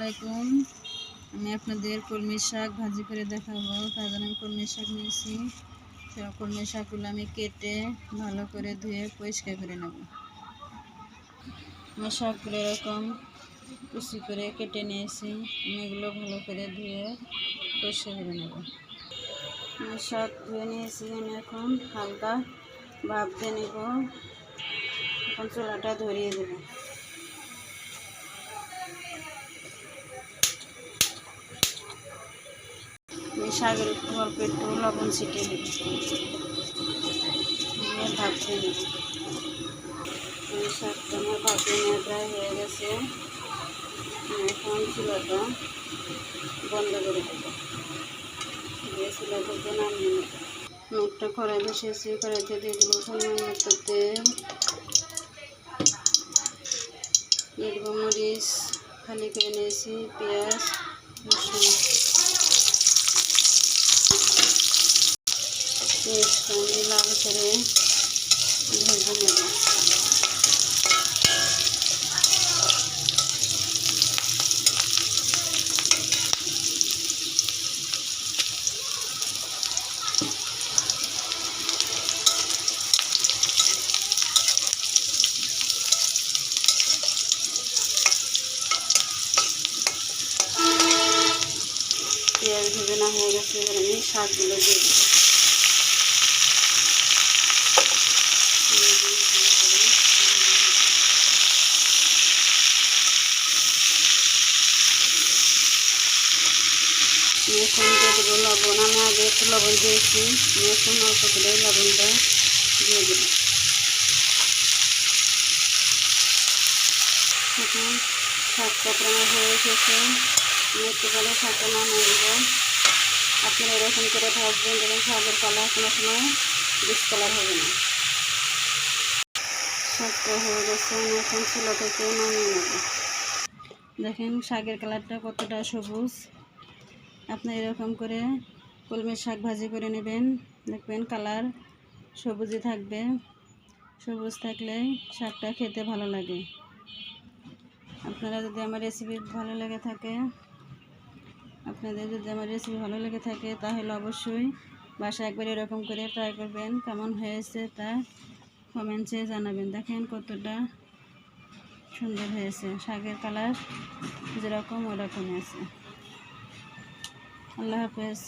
আলাইকুম। আমি আপনাদের কলমি শাক ভাজি করে দেখাবো। তার জন্য আমি কলমি শাক নিয়েছি। কলমি শাকগুলো আমি কেটে ভালো করে ধুয়ে পরিষ্কার করে নেব। আমি শাকগুলো এরকম কুচি করে কেটে নিয়েছি। আমি এগুলো ভালো করে ধুয়ে পরিষ্কার করে নেব। আমি শাক ধুয়ে নিয়েছি। আমি এখন হালকা ভাপ দিয়ে নেব। এখন চুলাটা ধরিয়ে দেব। আমি শাকের অল্প একটু লবণ ছিটিয়ে দেব, ভাপিয়ে নেব। আমি শাকটা আমার ভাপিয়ে নেওয়া প্রায় হয়ে গেছে। এখন চুলাটা বন্ধ করে দেবো, দিয়ে চুলা থেকে নামিয়ে নেব। আমি একটা কড়াই বসিয়েছি, কড়াইতে দিয়ে দেবো পরিমাণ মতো তেল, দিয়ে দেবো মরিচ খালি করে নিয়েছি, পেঁয়াজ, রসুন। পেঁয়াজটা আমি লাল করে ভেজে নেব। পেঁয়াজ ভেজে না হয়ে গেছে, এবার আমি শাকগুলো দিয়ে দিই। এখন দিয়ে দেবো লবণ। আমি আগে একটু লবণ দিয়েছি, এখন অল্প করে লবণটা দিয়ে দেবো। এখন শাকটা প্রায় হয়ে এসেছে, আমি একটু করে শাকটা নামিয়ে দেবো। আপনারা এরকম করে ভাজবেন, দেখুন শাকের কালার কোনো সময় ডিসকালার হবে না। শাকটা হয়ে গেছে, আমি এখন চুলা থেকে নামিয়ে নেব। দেখেন শাকের কালারটা কতটা সবুজ। আপনারা এরকম করে কলমি শাক ভাজি করে নেবেন, দেখবেন কালার সবুজই থাকবে। সবুজ থাকলে শাকটা খেতে ভালো লাগে। আপনারা যদি আমার রেসিপি ভালো লেগে থাকে তাহলে অবশ্যই বাসায় একবার এরকম করে ট্রাই করবেন। কেমন হয়েছে তা কমেন্টসে জানাবেন। দেখেন কতটা সুন্দর হয়েছে, শাকের কালার যেরকম ওরকমই আছে। আল্লাহ হাফেজ।